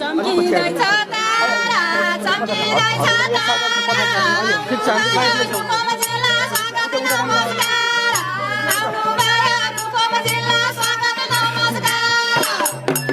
चम्किँदैछ तारा चम्किँदैछ तारा कुपम जिल्ला स्वागत नमस्कार आउनुभयो कुपम जिल्ला स्वागत नमस्कार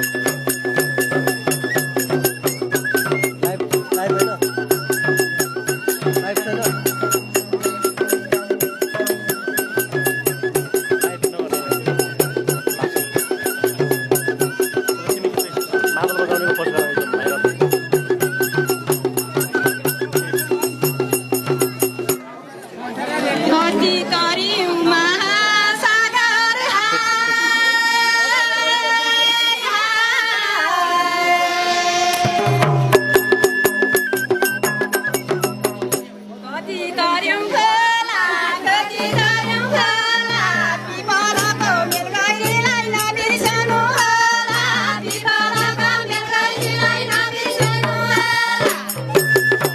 कति तरिउ महासागर कति तरिउ खोला कति तरिउ खोला पिपलको मेलगैरीलाई नबिर्सनु होला पिपलको मेलगैरीलाई नबिर्सनु होला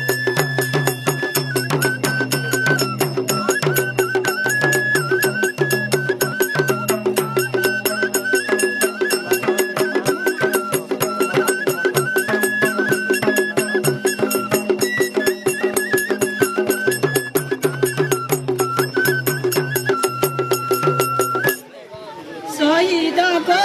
शहीदको